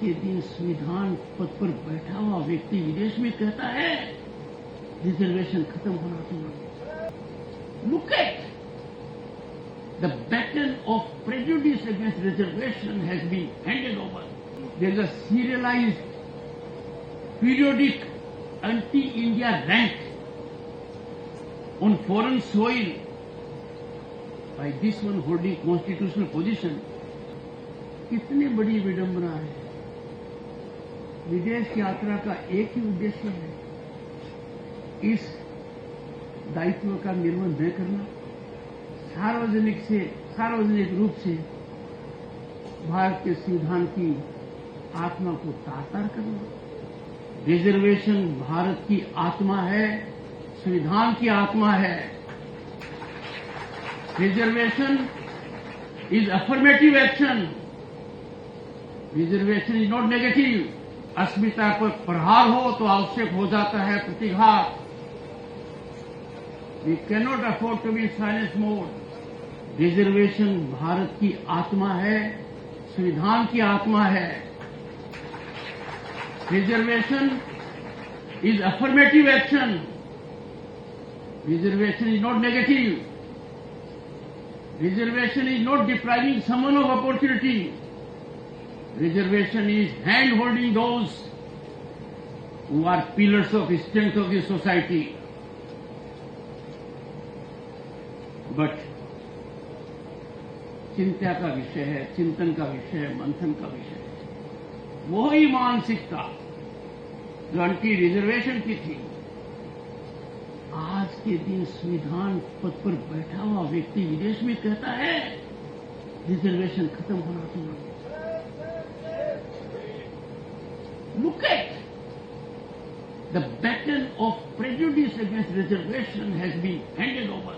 के दिन संविधान पद पर बैठा हुआ व्यक्ति विदेश में कहता है रिजर्वेशन खत्म होना चाहिए। Look at the battle of prejudice against reservation has been handed over. There is a serialised periodic anti India rank on foreign soil by this one holding constitutional position. कितनी बड़ी विडंबना है। विदेश यात्रा का एक ही उद्देश्य है, इस दायित्व का निर्वहन न करना, सार्वजनिक रूप से भारत के संविधान की आत्मा को तार-तार करना। रिजर्वेशन भारत की आत्मा है, संविधान की आत्मा है। Reservation is affirmative action. Reservation is not negative. अस्मिता पर प्रहार हो तो आवश्यक हो जाता है प्रतिघात। We cannot afford to be silence mode. Reservation Bharat की आत्मा है, संविधान की आत्मा है। Reservation is affirmative action. Reservation is not negative. Reservation is not depriving someone of opportunity. Reservation is hand-holding those who are pillars of strength of the society. But चिंता का विषय है, चिंतन का विषय है, मंथन का विषय है। वही मानसिकता जो एंटी रिजर्वेशन की थी, आज के दिन संविधान पद पर बैठा हुआ व्यक्ति विदेश में कहता है रिजर्वेशन खत्म होना चाहिए। Look at the battle of prejudice against reservation has been handed over.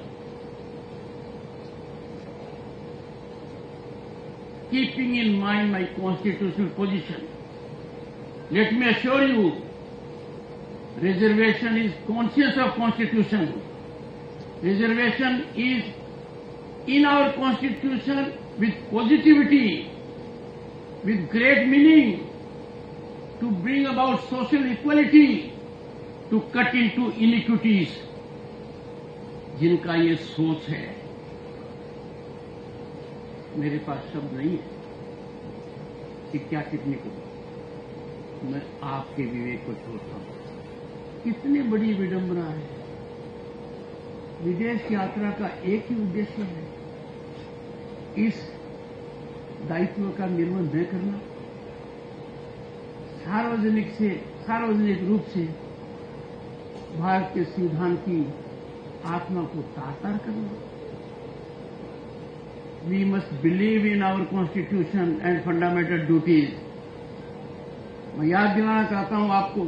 Keeping in mind my constitutional position, let me assure you, reservation is conscious of Constitution. Reservation is in our Constitution with positivity, with great meaning, to bring about social equality, to cut into inequities. जिनका ये सोच है, मेरे पास शब्द नहीं है कि क्या टिप्पणी करूं। मैं आपके विवेक को छोड़ता हूं। कितनी बड़ी विडंबना है। विदेश यात्रा का एक ही उद्देश्य है, इस दायित्व का निर्वहन न करना, सार्वजनिक रूप से भारत के संविधान की आत्मा को तार-तार करना। We must believe in our constitution and fundamental duties. मैं याद दिलाना चाहता हूं आपको,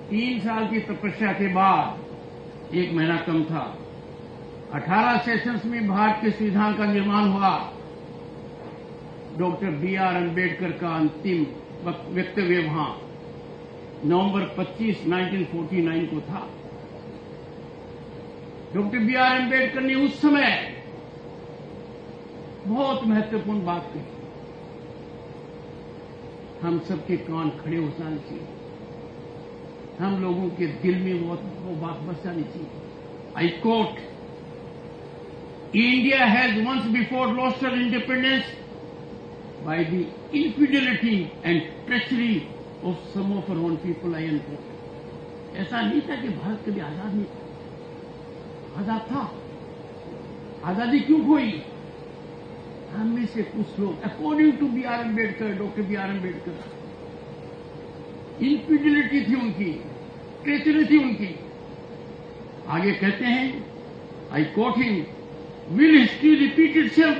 3 साल की तपस्या के बाद 1 महीना कम था, 18 सेशंस में भारत के संविधान का निर्माण हुआ। Doctor B.R. अम्बेडकर का अंतिम वक्तव्य वहां नवंबर 25, 1949 को था। Doctor B.R. अम्बेडकर ने उस समय बहुत महत्वपूर्ण बात कही। हम सबके कान खड़े हो जाने चाहिए, हम लोगों के दिल में वो बात बस जानी चाहिए। I quote, India has once before lost her independence by the infidelity and treachery of some of our own people, I unquote. ऐसा नहीं था कि भारत कभी आजाद नहीं था, आजाद था। आजादी क्यों खोई? हम में से कुछ लोग, according to B.R. Ambedkar, doctor B.R. Ambedkar, infidelity थी उनकी, ट्रेचरी थी उनकी। आगे कहते हैं, I quote him, will history repeat itself?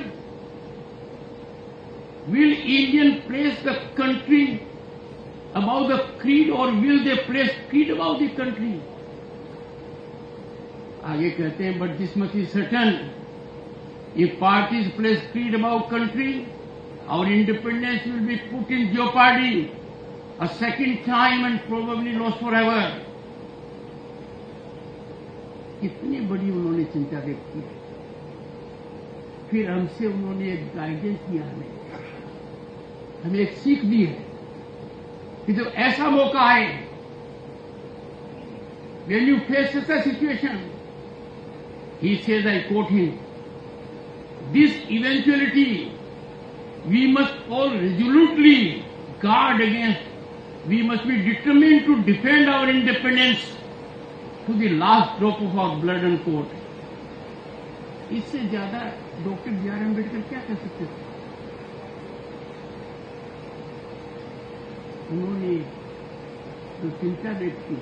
Will Indian place the country above the creed, or will they place creed above the country? आगे कहते हैं, but this much is certain, if parties place creed above country, our independence will be put in jeopardy a second time and probably lost forever. कितनी बड़ी उन्होंने चिंता व्यक्त की। फिर हमसे उन्होंने एक गाइडेंस दिया हमें हमें एक सीख दी है कि जब ऐसा मौका आए, when you face such a situation, he says, I quote him, this eventuality we must all resolutely guard against. We must be determined to defend our independence to the last drop of our blood and court. इससे ज्यादा doctor B R. Ambedkar क्या कह सकते थे? उन्होंने जो चिंता व्यक्त की,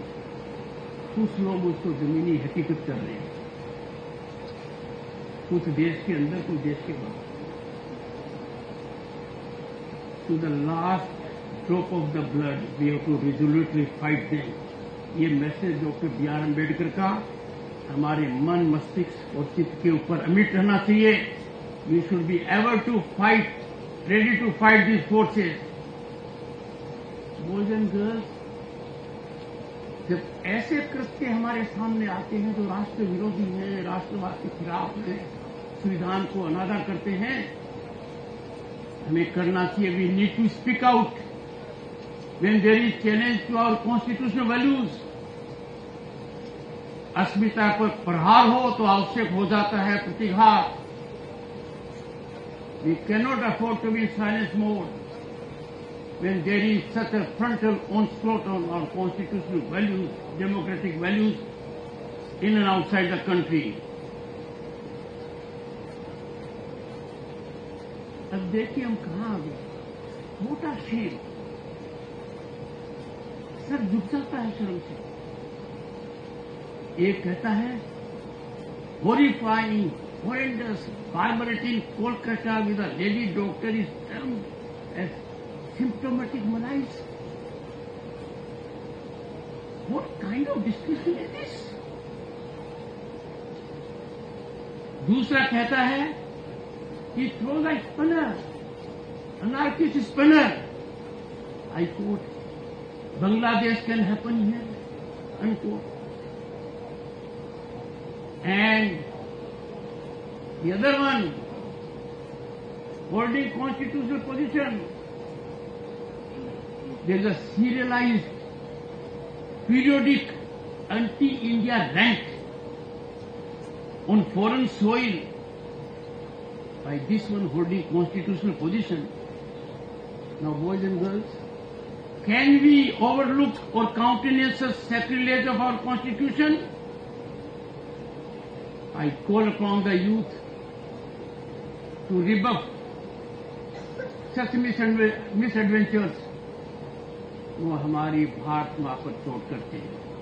कुछ लोग उसको जमीनी हकीकत कर रहे हैं, कुछ देश के अंदर, कुछ देश के बाहर। To the last drop of the blood we have to resolutely fight them. ये मैसेज डॉक्टर बी.आर. अम्बेडकर का हमारे मन, मस्तिष्क और चित्त के ऊपर अमिट रहना चाहिए। We should be ever to fight, ready to fight this forces. Boys and girls, जब ऐसे कृत्य हमारे सामने आते हैं जो राष्ट्र विरोधी हैं, राष्ट्रवाद के खिलाफ हैं, संविधान को अनादर करते हैं, हमें करना चाहिए, we need to speak out when there is challenge to our constitutional values. अस्मिता पर प्रहार हो तो आवश्यक हो जाता है प्रतिघात। We cannot afford to be silence mode when there is such a frontal onslaught on our constitutional values, democratic values, in and outside the country. अब देखिए हम कहाँ आ गए। मोटा शेर, सर झुक जाता है शर्म से। एक कहता है horrifying, horrendous barbarity in Kolkata with a lady doctor is termed as symptomatic malaise. What kind of discussion is this? दूसरा कहता है he throws a spanner, anarchist spanner. I quote, Bangladesh can happen here, unquote. And the other one, holding constitutional position, there is a serialized, periodic anti-India rant on foreign soil by this one holding constitutional position. Now, boys and girls, can we overlook or countenance such sacrilege of our constitution? I call upon the youth to rebuff such misadventures वो हमारी भारत माँ पर चोट करते हैं।